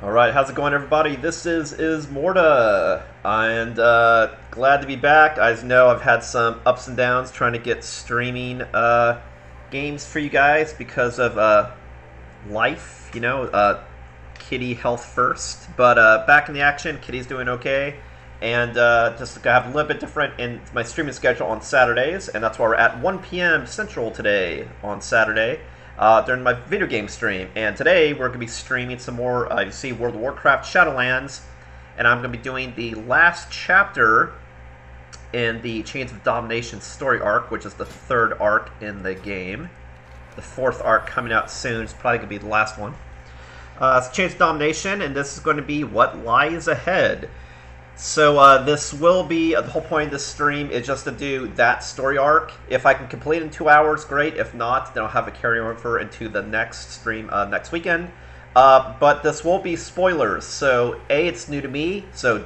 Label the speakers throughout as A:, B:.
A: Alright, how's it going, everybody? This is Ismortah, and glad to be back. As you know, I've had some ups and downs trying to get streaming games for you guys because of life, kitty health first. But back in the action, kitty's doing okay, and just to have a little bit different in my streaming schedule on Saturdays, and that's why we're at 1 p.m. Central today on Saturday. During my video game stream. And today we're going to be streaming some more, you see, World of Warcraft Shadowlands. And I'm going to be doing the last chapter in the Chains of Domination story arc, which is the third arc in the game. The fourth arc coming out soon. It's probably going to be the last one. It's Chains of Domination, and this is going to be what lies ahead. So this will be, the whole point of this stream is just to do that story arc. If I can complete it in 2 hours, great. If not, then I'll have a carryover into the next stream next weekend. But this will be spoilers. So A, it's new to me, so,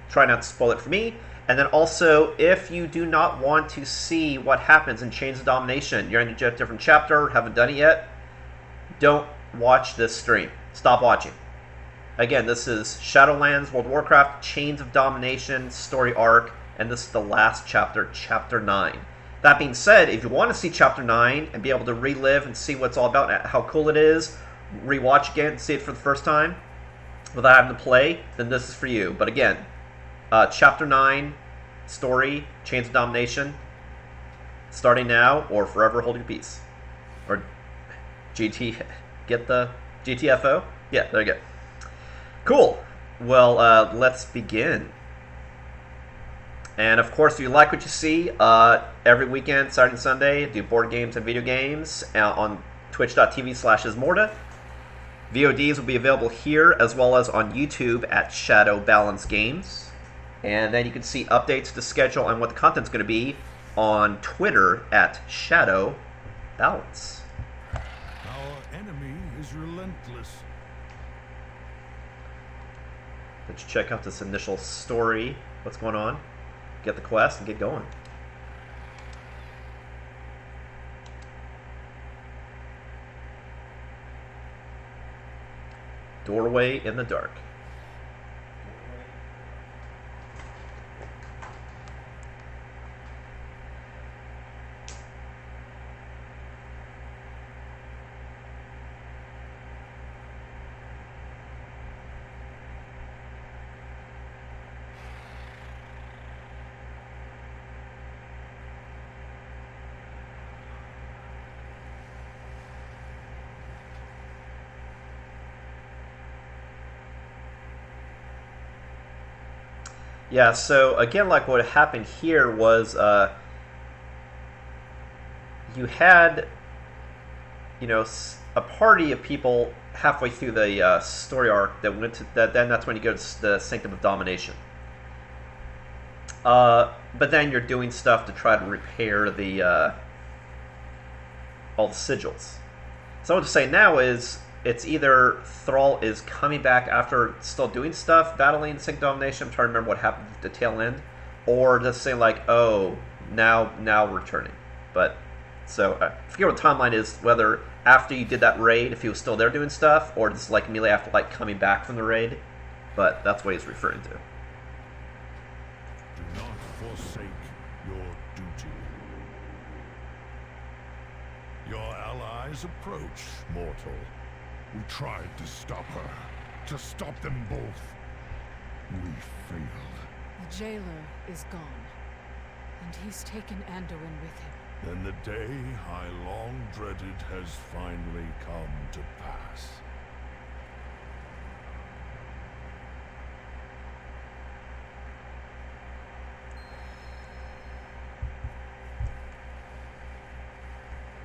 A: try not to spoil it for me. And then also, if you do not want to see what happens in Chains of Domination, you're in a different chapter, haven't done it yet, don't watch this stream. Stop watching. Again, this is Shadowlands, World of Warcraft, Chains of Domination, story arc, and this is the last chapter, Chapter 9. That being said, if you want to see Chapter 9 and be able to relive and see what it's all about, and how cool it is, rewatch again, see it for the first time, without having to play, then this is for you. But again, Chapter 9, story, Chains of Domination, starting now, or forever hold your peace. Or GT, get the GTFO? Yeah, there you go. Cool. Well, let's begin. And of course, if you like what you see, every weekend, Saturday and Sunday, do board games and video games on twitch.tv/Ismortah. VODs will be available here as well as on YouTube at Shadow Balance Games. And then you can see updates to the schedule and what the content's going to be on Twitter at Shadow Balance.
B: Our enemy is relentless.
A: Let's check out this initial story. What's going on? Get the quest and get going. Doorway in the dark. Yeah, so again, like what happened here was you had, a party of people halfway through the story arc that went to that. Then that's when you go to the Sanctum of Domination. But then you're doing stuff to try to repair the all the sigils. So what I'm saying now is it's either Thrall is coming back after still doing stuff, battling Sanctum Domination, I'm trying to remember what happened at the tail end, or just saying like, oh, now returning. But, so, I forget what the timeline is, whether after you did that raid, if he was still there doing stuff, or just like immediately after like coming back from the raid, but that's what he's referring to.
B: Do not forsake your duty. Your allies approach, mortal. We tried to stop her, to stop them both. We failed.
C: The jailer is gone, and he's taken Anduin with him.
B: Then the day I long dreaded has finally come to pass.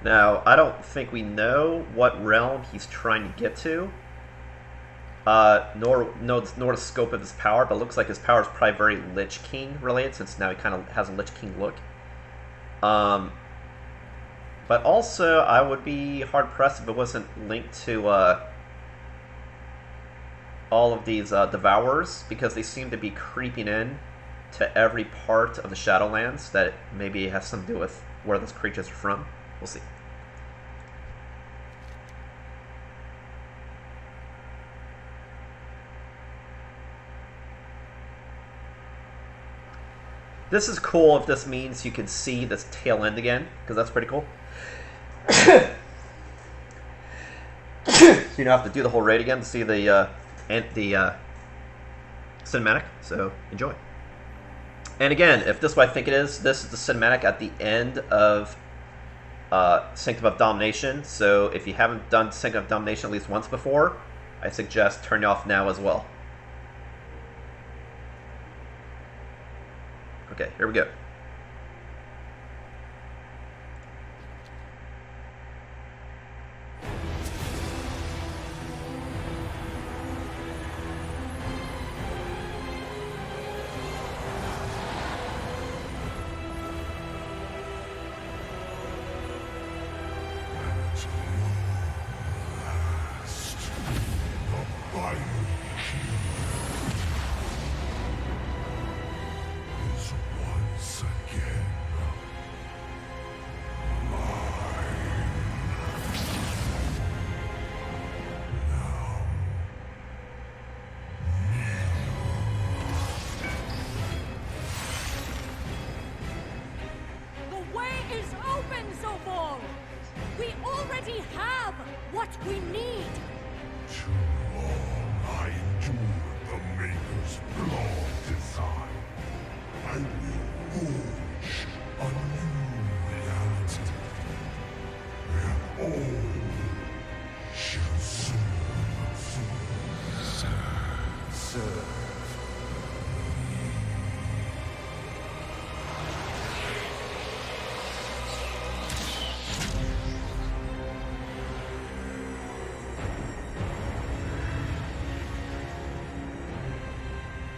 A: Now, I don't think we know what realm he's trying to get to, nor the scope of his power, but it looks like his power is probably very Lich King related, since now he kind of has a Lich King look. But also, I would be hard-pressed if it wasn't linked to all of these Devourers, because they seem to be creeping in to every part of the Shadowlands that maybe has something to do with where those creatures are from. We'll see. This is cool if this means you can see this tail end again, because that's pretty cool. So you don't have to do the whole raid again to see the cinematic. So enjoy. And again, if this is what I think it is, this is the cinematic at the end of Sanctum of Domination. So if you haven't done Sanctum of Domination at least once before, I suggest turn it off now as well. Okay, here we go.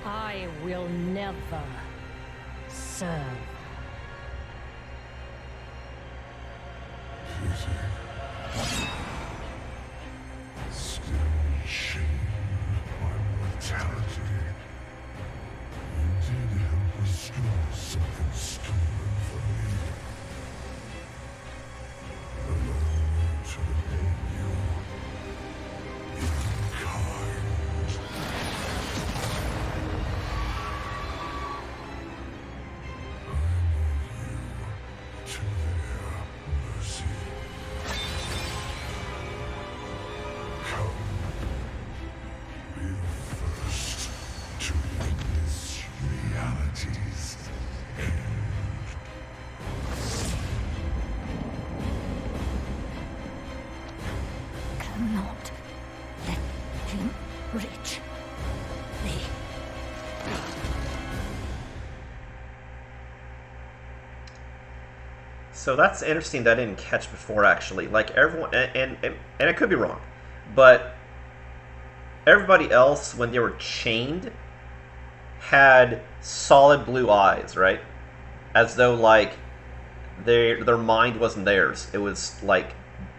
D: I will never serve.
B: Still shamed by mortality. You did help restore something stolen from me. Alone to remain you. In kind. To their mercy. Come. Be the first to witness reality's end.
D: Cannot let him reach me.
A: So that's interesting that I didn't catch before, actually. Like, everyone, and I could be wrong, but everybody else, when they were chained, had solid blue eyes, right? As though, like, their mind wasn't theirs. It was, like,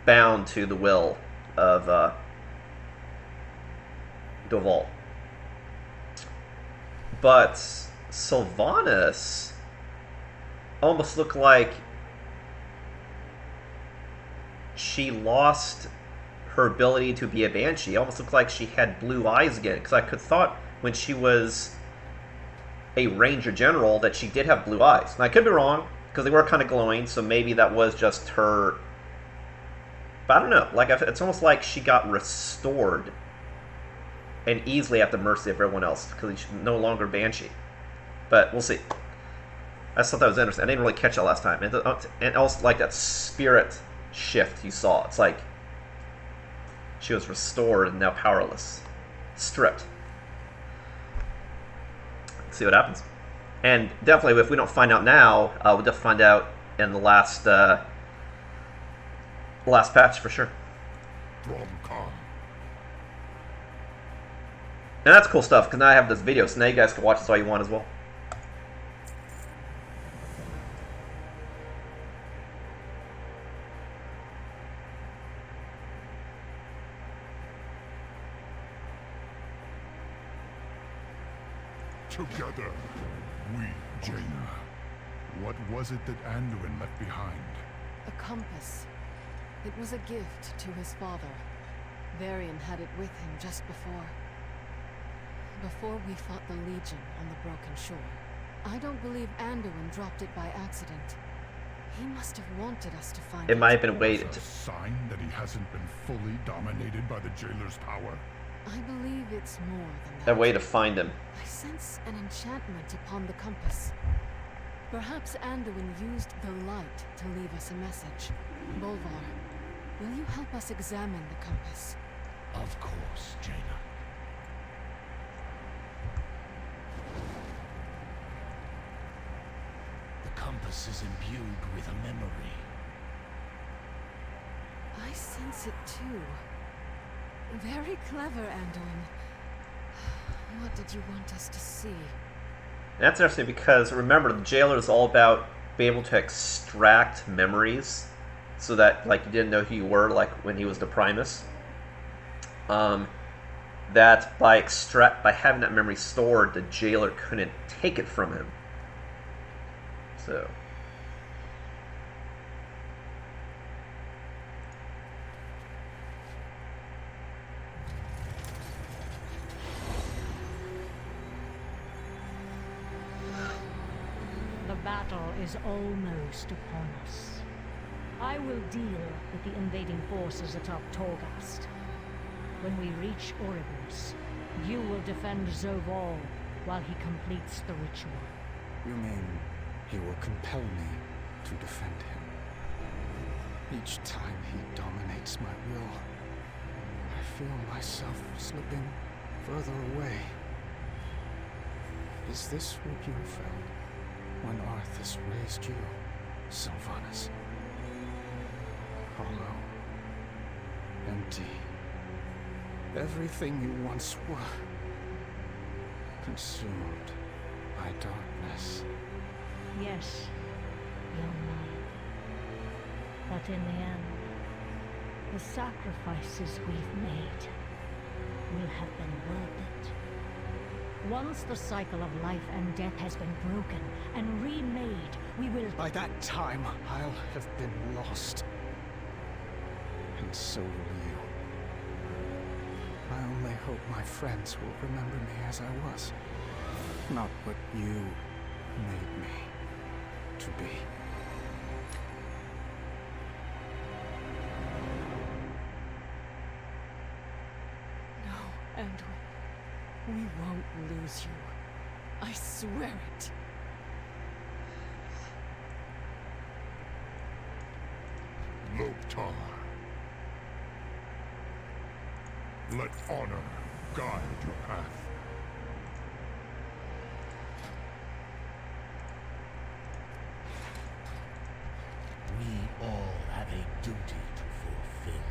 A: bound to the will of Doval. But Sylvanas almost looked like she lost her ability to be a banshee. It almost looked like she had blue eyes again, because I could thought when she was a ranger general that she did have blue eyes. And I could be wrong, because they were kind of glowing, so maybe that was just her. But I don't know. Like, it's almost like she got restored and easily at the mercy of everyone else, because she's no longer banshee. But we'll see. I just thought that was interesting. I didn't really catch that last time. And also, like, that spirit shift you saw. It's like she was restored and now powerless. Stripped. Let's see what happens. And definitely, if we don't find out now, we'll definitely find out in the last patch for sure. And that's cool stuff, because now I have this video, so now you guys can watch this all you want as well.
B: Together, we, Jaina. What was it that Anduin left behind?
C: A compass. It was a gift to his father. Varian had it with him just before we fought the Legion on the Broken Shore. I don't believe Anduin dropped it by accident. He must have wanted us to find
A: It might have been weighted.
B: A sign that he hasn't been fully dominated by the jailer's power.
C: I believe it's more than
A: A
C: that.
A: way to find him.
C: I sense an enchantment upon the compass. Perhaps Anduin used the light to leave us a message. Bolvar, will you help us examine the compass?
E: Of course, Jaina. The compass is imbued with a memory.
C: I sense it too. Very clever, Anduin. What did you want us to see?
A: That's interesting because, remember, the jailer is all about being able to extract memories so that, like, you didn't know who you were, like, when he was the Primus. That by having that memory stored, the jailer couldn't take it from him. So...
D: The battle is almost upon us. I will deal with the invading forces atop Torghast. When we reach Oribos, you will defend Zoval while he completes the ritual.
F: You mean he will compel me to defend him? Each time he dominates my will, I feel myself slipping further away. Is this what you felt when Arthas raised you, Sylvanas? Hollow, empty. Everything you once were, consumed by darkness.
D: Yes, young man. But in the end, the sacrifices we've made will have been worth it. Once the cycle of life and death has been broken and remade, we will...
F: By that time, I'll have been lost. And so will you. I only hope my friends will remember me as I was, not what you made me to be.
C: No, Anduin. We won't lose you. I swear it.
B: Loktar. Let honor guide your path.
E: We all have a duty to fulfill.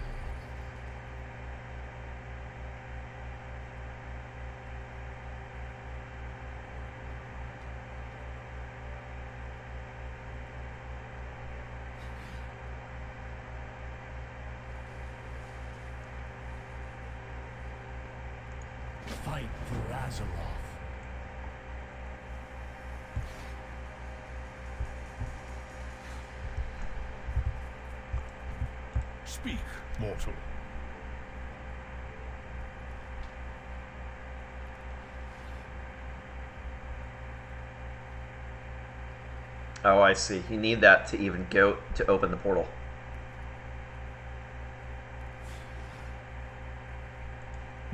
E: Fight for Azeroth.
B: Speak, mortal.
A: Oh, I see. You need that to even go to open the portal.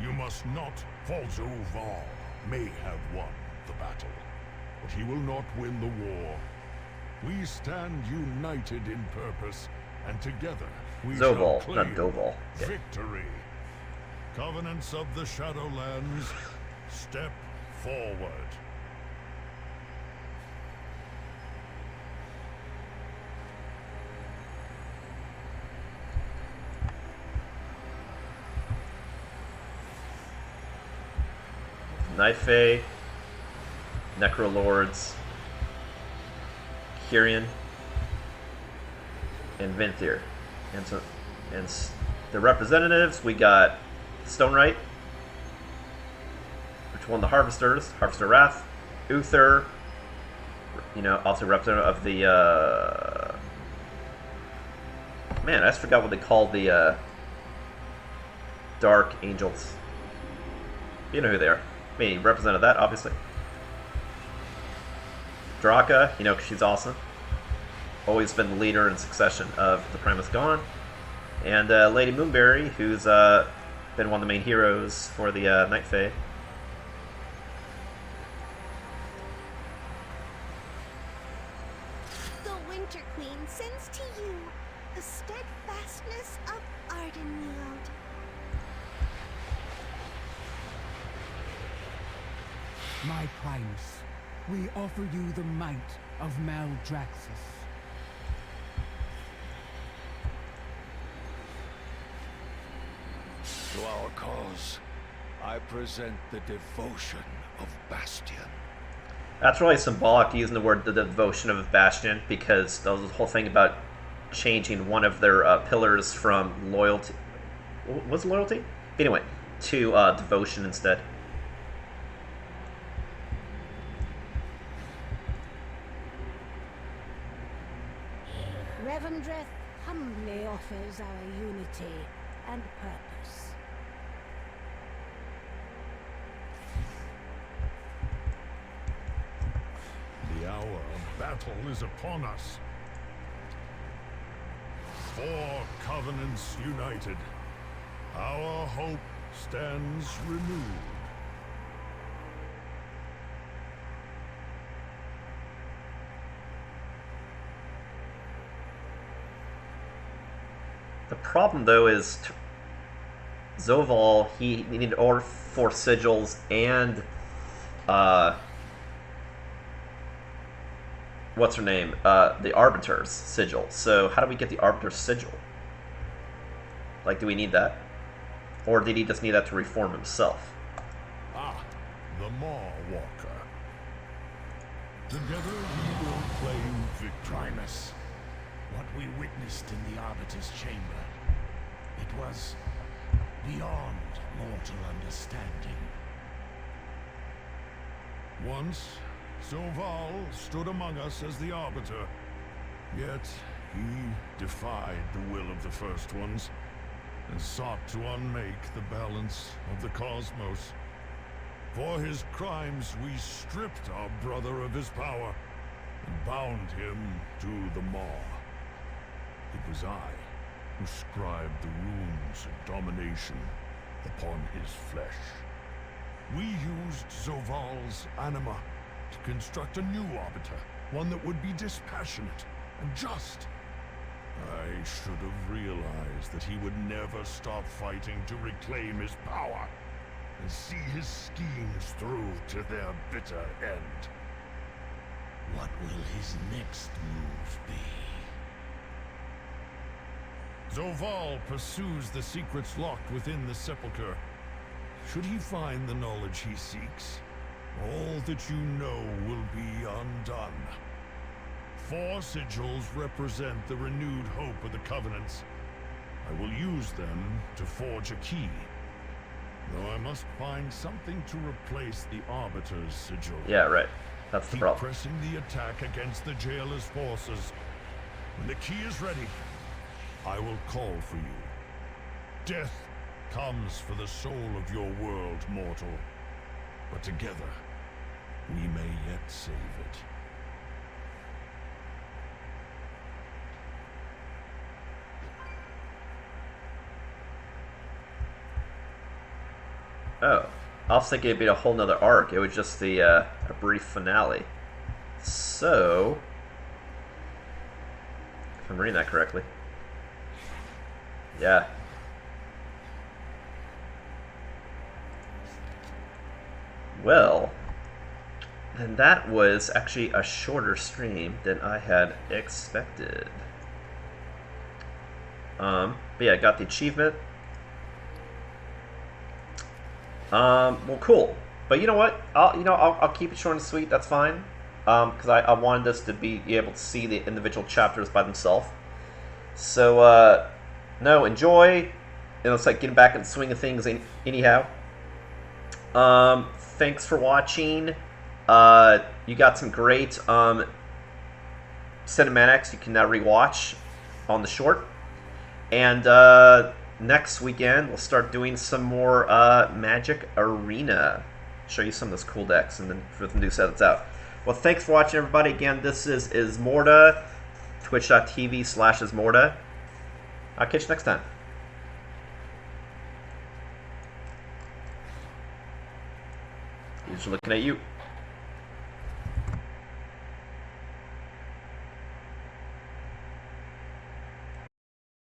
B: You must not, for Zoval may have won the battle, but he will not win the war. We stand united in purpose, and together we
A: Zoval,
B: shall
A: not
B: claim
A: Doval. Okay.
B: victory. Covenants of the Shadowlands, step forward.
A: Night Fae, Necrolords, Kyrian, and Venthyr. And so, the representatives, we got Stonewright, which won the Harvesters, Harvester Wrath, Uther, you know, also representative of the, man, I just forgot what they called the, Dark Angels. You know who they are. I mean, he represented that, obviously. Graka, you know, 'cause she's awesome. Always been the leader in succession of the Primus Gone. And Lady Moonberry, who's been one of the main heroes for the Night Fae.
G: The Winter Queen sends to you the steadfastness of Ardenweald.
H: My Primus, we offer you the might of Maldraxxus.
E: To our cause, I present the devotion of Bastion.
A: That's really symbolic using the word the devotion of Bastion, because there was this whole thing about changing one of their pillars from loyalty. Was it loyalty? Anyway, to devotion instead.
D: Revendreth humbly offers our unity and purpose.
B: The hour of battle is upon us. 4 covenants united. Our hope stands renewed.
A: The problem, though, is Zoval, he needed order for sigils and what's her name? The Arbiter's sigil. So how do we get the Arbiter's sigil? Like, do we need that? Or did he just need that to reform himself?
B: Ah, the Maw Walker. Together we will claim victory.
E: Primus, what we witnessed in the Arbiter's chamber, it was beyond mortal understanding.
B: Once, Zoval stood among us as the Arbiter, yet he defied the will of the First Ones and sought to unmake the balance of the cosmos. For his crimes, we stripped our brother of his power and bound him to the Maw. It was I who scribed the runes of domination upon his flesh. We used Zoval's anima to construct a new arbiter, one that would be dispassionate and just. I should have realized that he would never stop fighting to reclaim his power and see his schemes through to their bitter end.
E: What will his next move be?
B: Zoval pursues the secrets locked within the sepulchre. Should he find the knowledge he seeks, all that you know will be undone. 4 sigils represent the renewed hope of the Covenants. I will use them to forge a key. Though I must find something to replace the Arbiter's sigil.
A: Yeah, right. That's the
B: Keep
A: problem.
B: pressing the attack against the Jailer's forces. When the key is ready, I will call for you. Death comes for the soul of your world, mortal. But together, we may yet save it.
A: Oh, I was thinking it'd be a whole nother arc. It was just the a brief finale. So, if I'm reading that correctly, yeah. Well, then that was actually a shorter stream than I had expected. But yeah, I got the achievement. Well, cool. But you know what? I'll keep it short and sweet. That's fine. Because I wanted us to be able to see the individual chapters by themselves. So, no, enjoy. It looks like getting back in the swing of things anyhow. Thanks for watching. You got some great cinematics you can now rewatch on the short. And next weekend we'll start doing some more Magic Arena. Show you some of those cool decks and then for the new set that's out. Well, thanks for watching, everybody. Again, this is Ismortah, twitch.tv/Ismortah. I'll catch you next time. He's looking at you.